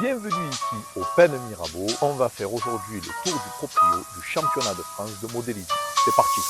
Bienvenue ici au Pen Mirabeau. On va faire aujourd'hui le tour du proprio du championnat de France de modélisme. C'est parti.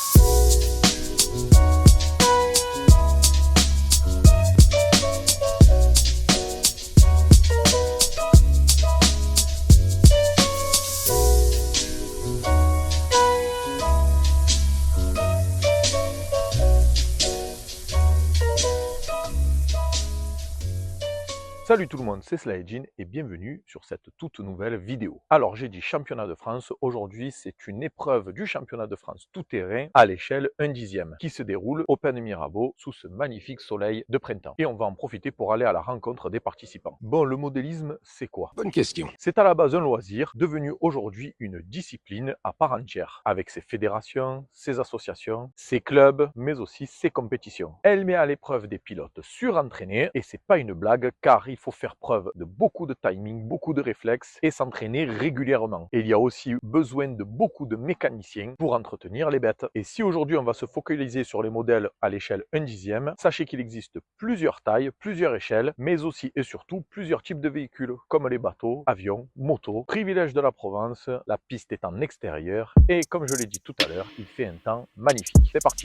Salut tout le monde, c'est Slaegin et bienvenue sur cette toute nouvelle vidéo. Alors j'ai dit championnat de France, aujourd'hui c'est une épreuve du championnat de France tout-terrain à l'échelle 1/10 qui se déroule au Pen Mirabeau sous ce magnifique soleil de printemps. Et on va en profiter pour aller à la rencontre des participants. Bon, le modélisme c'est quoi? Bonne question. C'est à la base un loisir, devenu aujourd'hui une discipline à part entière, avec ses fédérations, ses associations, ses clubs, mais aussi ses compétitions. Elle met à l'épreuve des pilotes surentraînés, et c'est pas une blague, car il faut faire preuve de beaucoup de timing, beaucoup de réflexes, et s'entraîner régulièrement. Et il y a aussi besoin de beaucoup de mécaniciens pour entretenir les bêtes. Et si aujourd'hui on va se focaliser sur les modèles à l'échelle 1/10, sachez qu'il existe plusieurs tailles, plusieurs échelles, mais aussi et surtout plusieurs types de véhicules, comme les bateaux, avions, motos. Privilège de la Provence, la piste est en extérieur, et comme je l'ai dit tout à l'heure, il fait un temps magnifique. C'est parti.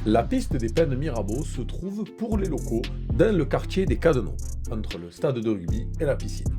La piste des Pen Mirabeau se trouve pour les locaux dans le quartier des Cadenons, entre le stade de rugby et la piscine.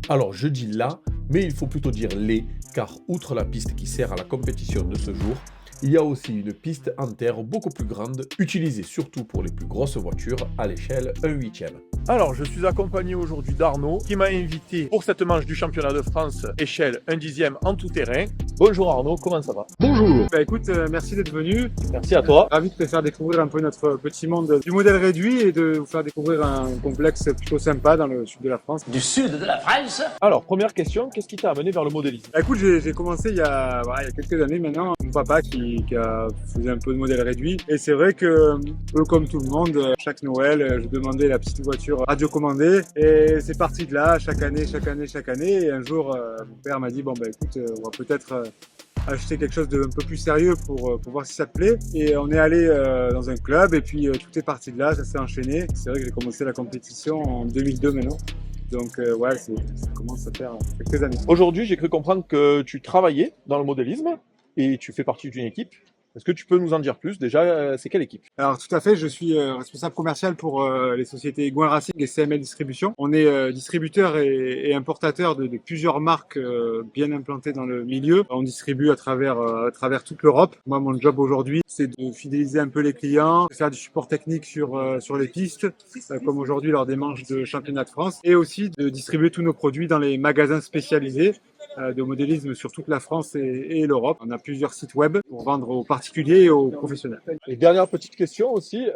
Alors je dis là, mais il faut plutôt dire les, car outre la piste qui sert à la compétition de ce jour, il y a aussi une piste en terre beaucoup plus grande, utilisée surtout pour les plus grosses voitures à l'échelle 1/8. Alors, je suis accompagné aujourd'hui d'Arnaud qui m'a invité pour cette manche du championnat de France échelle 1/10 en tout terrain. Bonjour Arnaud, comment ça va? Bonjour. Bah écoute, merci d'être venu. Merci à toi. Ravi de te faire découvrir un peu notre petit monde du modèle réduit et de vous faire découvrir un complexe plutôt sympa dans le sud de la France. Du sud de la France. Alors, première question, qu'est-ce qui t'a amené vers le modélisme? Bah écoute, j'ai commencé il y a quelques années maintenant. Mon papa qui faisait un peu de modèle réduit. Et c'est vrai que, peu comme tout le monde, chaque Noël, je demandais la petite voiture radiocommandée. Et c'est parti de là, chaque année. Et un jour, mon père m'a dit, bon bah écoute, on va peut-être acheter quelque chose de un peu plus sérieux pour voir si ça te plaît. Et on est allé dans un club et puis tout est parti de là, ça s'est enchaîné. C'est vrai que j'ai commencé la compétition en 2002 maintenant. Donc ouais, ça commence à faire quelques années. Aujourd'hui, j'ai cru comprendre que tu travaillais dans le modélisme et tu fais partie d'une équipe. Est-ce que tu peux nous en dire plus? Déjà, c'est quelle équipe? Alors tout à fait, je suis responsable commercial pour les sociétés Gouin Racing et CML Distribution. On est distributeur et importateur de plusieurs marques bien implantées dans le milieu. On distribue à travers toute l'Europe. Moi, mon job aujourd'hui, c'est de fidéliser un peu les clients, de faire du support technique sur les pistes, comme aujourd'hui lors des manches de championnat de France, et aussi de distribuer tous nos produits dans les magasins spécialisés de modélisme sur toute la France et l'Europe. On a plusieurs sites web pour vendre aux particuliers et aux professionnels. Et dernière petite question aussi,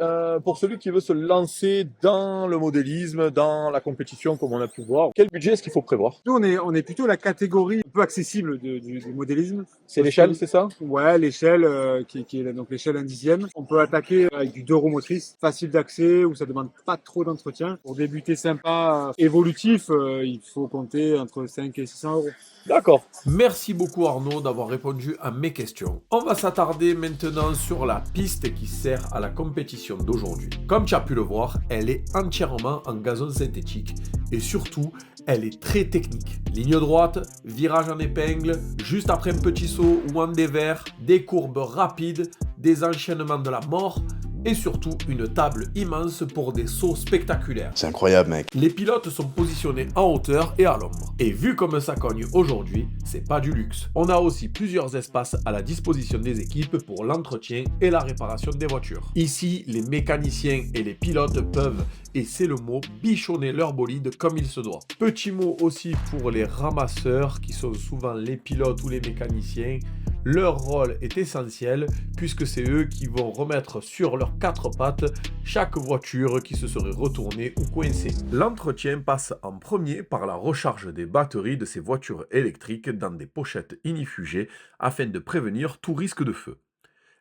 pour celui qui veut se lancer dans le modélisme, dans la compétition comme on a pu voir, quel budget est-ce qu'il faut prévoir? Nous, on est plutôt la catégorie un peu accessible du modélisme. C'est l'échelle, c'est ça? Ouais, l'échelle qui est donc l'échelle 1/10. On peut attaquer avec du 2 roues motrices, facile d'accès, où ça demande pas trop d'entretien. Pour débuter sympa, évolutif, il faut compter entre 5 et 600 euros. D'accord. Merci beaucoup Arnaud d'avoir répondu à mes questions. On va s'attarder maintenant sur la piste qui sert à la compétition d'aujourd'hui. Comme tu as pu le voir, elle est entièrement en gazon synthétique et surtout, elle est très technique. Ligne droite, virage en épingle, juste après un petit saut ou en dévers, des courbes rapides, des enchaînements de la mort et surtout une table immense pour des sauts spectaculaires. C'est incroyable, mec. Les pilotes sont positionnés en hauteur et à l'ombre. Et vu comme ça cogne aujourd'hui, c'est pas du luxe. On a aussi plusieurs espaces à la disposition des équipes pour l'entretien et la réparation des voitures. Ici, les mécaniciens et les pilotes peuvent, et c'est le mot, bichonner leur bolide comme il se doit. Petit mot aussi pour les ramasseurs qui sont souvent les pilotes ou les mécaniciens. Leur rôle est essentiel puisque c'est eux qui vont remettre sur leurs 4 pattes chaque voiture qui se serait retournée ou coincée. L'entretien passe en premier par la recharge des batteries de ces voitures électriques dans des pochettes inifugées afin de prévenir tout risque de feu.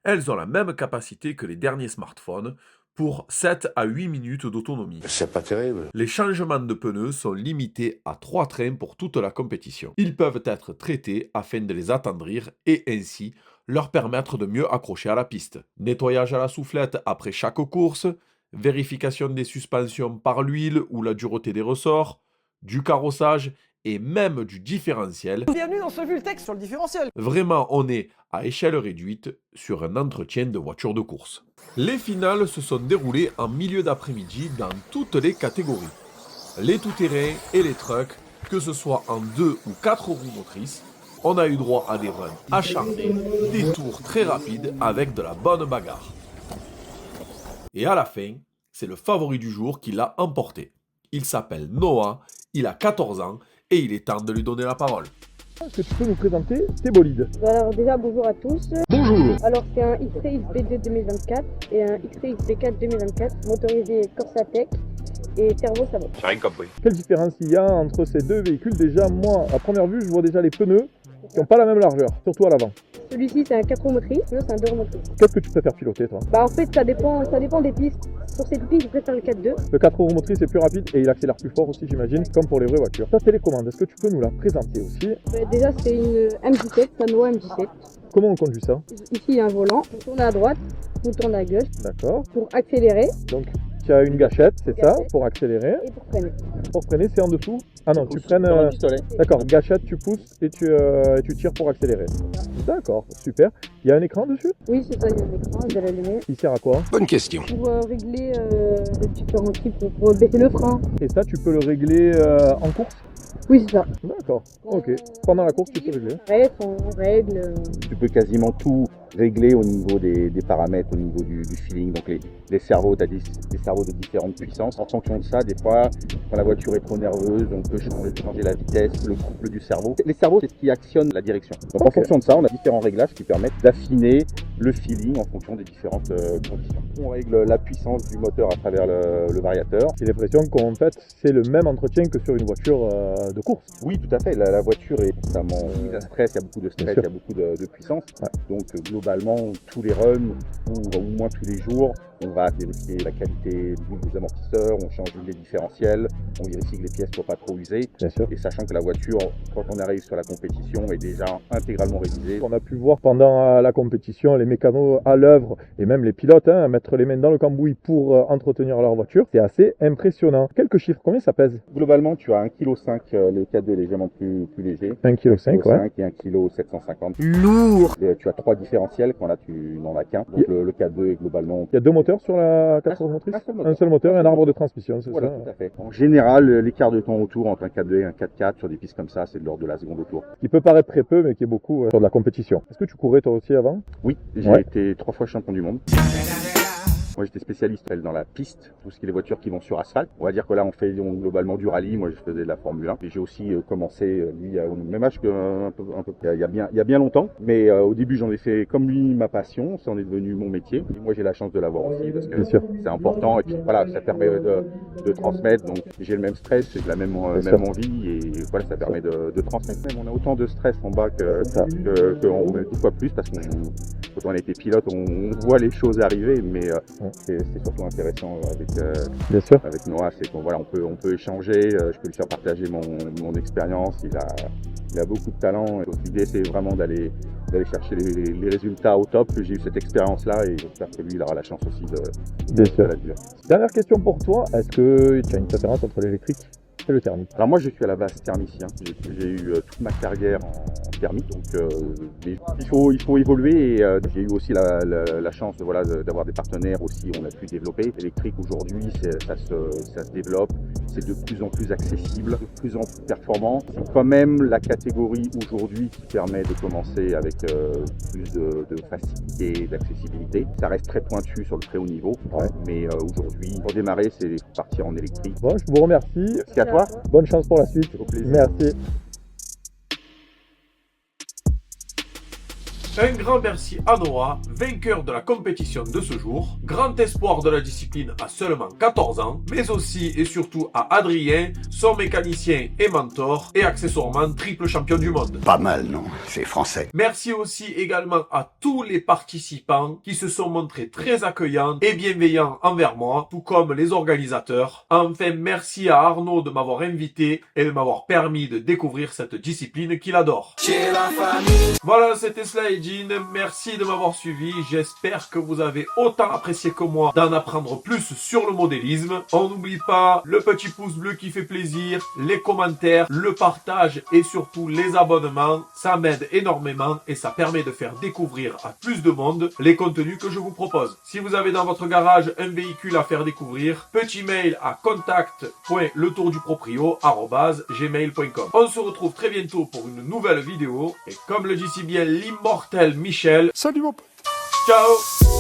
Elles ont la même capacité que les derniers smartphones pour 7 à 8 minutes d'autonomie. C'est pas terrible. Les changements de pneus sont limités à 3 trains pour toute la compétition. Ils peuvent être traités afin de les attendrir et ainsi leur permettre de mieux accrocher à la piste. Nettoyage à la soufflette après chaque course, vérification des suspensions par l'huile ou la dureté des ressorts, du carrossage et même du différentiel. Bienvenue dans ce Vultech sur le différentiel. Vraiment, on est à échelle réduite sur un entretien de voiture de course. Les finales se sont déroulées en milieu d'après-midi dans toutes les catégories. Les tout-terrains et les trucks, que ce soit en 2 ou 4 roues motrices, on a eu droit à des runs acharnés, des tours très rapides avec de la bonne bagarre. Et à la fin, c'est le favori du jour qui l'a emporté. Il s'appelle Noah, il a 14 ans et il est temps de lui donner la parole. Est-ce que tu peux nous présenter tes bolides? Alors déjà bonjour à tous. Bonjour. Alors c'est un X-Ray XB2 2024 et un X-Ray XB4 2024 motorisé Corsatec et Servo Savon. J'ai rien compris. Quelle différence il y a entre ces deux véhicules? Déjà, moi, à première vue, je vois déjà les pneus qui n'ont pas la même largeur, surtout à l'avant. Celui-ci c'est un 4 roues motrices, l'autre c'est un 2 roues motrices. Qu'est-ce que tu préfères piloter, toi? Bah en fait ça dépend des pistes. Sur cette piste je préfère le 4-2. Le 4 roues motrices est plus rapide et il accélère plus fort aussi, j'imagine, comme pour les vraies voitures. Ta télécommande, est-ce que tu peux nous la présenter aussi? Bah, déjà c'est une MJ7, Sanoa MJ7. Comment on conduit ça? Ici il y a un volant, on tourne à droite, on tourne à gauche D'accord. pour accélérer Donc, tu as une gâchette, c'est ça, Gâchette. pour accélérer. et pour freiner. Pour freiner, c'est en dessous? Ah non, tu freines... D'accord, gâchette, tu pousses et tu tires pour accélérer. D'accord, super. Il y a un écran dessus? Oui c'est ça, il y a un écran, je vais l'allumer. Il sert à quoi? Bonne question. Pour régler les différents types, pour baisser le frein. Et ça, tu peux le régler en course? Oui c'est ça. D'accord, ok. Pendant la course, tu peux régler. On règle. Tu peux quasiment tout régler au niveau des paramètres, au niveau du feeling. Donc les cerveaux, tu as des cerveaux de différentes puissances. En fonction de ça, des fois, quand la voiture est trop nerveuse, on peut changer la vitesse, le couple du cerveau. Les cerveaux, c'est ce qui actionne la direction. Donc en fonction de ça, on a différents réglages qui permettent d'affiner le feeling en fonction des différentes conditions. On règle la puissance du moteur à travers le variateur. J'ai l'impression qu'en fait, c'est le même entretien que sur une voiture de course. Oui, tout à fait. La voiture est constamment mise à stress, il y a beaucoup de stress, Bien il y a beaucoup de puissance. Ouais. Donc globalement, tous les runs, ou au moins tous les jours, on va vérifier la qualité des amortisseurs, on change les différentiels, on vérifie que les pièces ne soient pas trop usées. Bien sûr. Et sachant que la voiture, quand on arrive sur la compétition, est déjà intégralement révisée. On a pu voir pendant la compétition les mécanos à l'œuvre et même les pilotes mettre les mains dans le cambouis pour entretenir leur voiture. C'est assez impressionnant. Quelques chiffres, combien ça pèse? Globalement, tu as 1,5 kg, le 4.2 est légèrement plus léger. 1,5 kg, ouais. Et 1,750 kg. Lourd. Tu as 3 différentiels, quand là tu n'en as qu'un. Donc le 4.2 est globalement... Il y a deux moteurs sur la 4 roues motrices? Un seul moteur et un arbre de transmission, c'est Voilà, ça? tout à fait. En général, l'écart de temps autour entre un 4.2 et un 4.4 sur des pistes comme ça, c'est de l'ordre de la seconde au tour. Qui peut paraître très peu, mais qui est beaucoup sur de la compétition. Est-ce que tu courais toi aussi avant? Oui, j'ai Ouais. été 3 fois champion du monde. Moi, j'étais spécialiste dans la piste, tout ce qui est les voitures qui vont sur asphalte. On va dire que là, on fait globalement du rallye. Moi, je faisais de la Formule 1. Et j'ai aussi commencé, lui, au même âge il y a bien longtemps. Mais au début, j'en ai fait comme lui ma passion. Ça en est devenu mon métier. Et moi, j'ai la chance de l'avoir aussi parce que Bien sûr. c'est important. Et puis voilà, ça permet de transmettre. Donc, j'ai le même stress, j'ai la même envie. Et voilà, ça permet de transmettre. Même, on a autant de stress en bas qu'on met 10 fois plus parce qu'on quand on a été pilote, on voit les choses arriver. Mais c'est surtout intéressant Bien sûr. avec Noah, c'est qu'on voilà, on peut échanger, je peux lui faire partager mon expérience, il a beaucoup de talent. L'idée c'est vraiment d'aller chercher les résultats au top. J'ai eu cette expérience-là et j'espère que lui il aura la chance aussi Bien sûr. la vivre. Dernière question pour toi. Est-ce que tu as une préférence entre l'électrique et le thermique? Alors moi je suis à la base thermicien, j'ai eu toute ma carrière en thermique, donc mais il faut évoluer et j'ai eu aussi la chance d'avoir des partenaires aussi, on a pu développer. L'électrique aujourd'hui ça se développe, c'est de plus en plus accessible, de plus en plus performant. C'est quand même la catégorie aujourd'hui qui permet de commencer avec plus de facilité, d'accessibilité. Ça reste très pointu sur le très haut niveau, mais aujourd'hui pour démarrer c'est partir en électrique. Bon, je vous remercie. Merci à toi. Bonne chance pour la suite. Au plaisir. Merci. Un grand merci à Noah, vainqueur de la compétition de ce jour, grand espoir de la discipline à seulement 14 ans, mais aussi et surtout à Adrien, son mécanicien et mentor, et accessoirement triple champion du monde. Pas mal, non? C'est français. Merci aussi également à tous les participants qui se sont montrés très accueillants et bienveillants envers moi, tout comme les organisateurs. Enfin, merci à Arnaud de m'avoir invité et de m'avoir permis de découvrir cette discipline qu'il adore. Voilà, c'était Slade. Jean, merci de m'avoir suivi. J'espère que vous avez autant apprécié que moi d'en apprendre plus sur le modélisme. On n'oublie pas le petit pouce bleu qui fait plaisir, les commentaires, le partage et surtout les abonnements. Ça m'aide énormément et ça permet de faire découvrir à plus de monde les contenus que je vous propose. Si vous avez dans votre garage un véhicule à faire découvrir, petit mail à contact.letourduproprio@gmail.com. On se retrouve très bientôt pour une nouvelle vidéo et comme le dit si bien l'immortel Michel, Salut mon pote. ciao.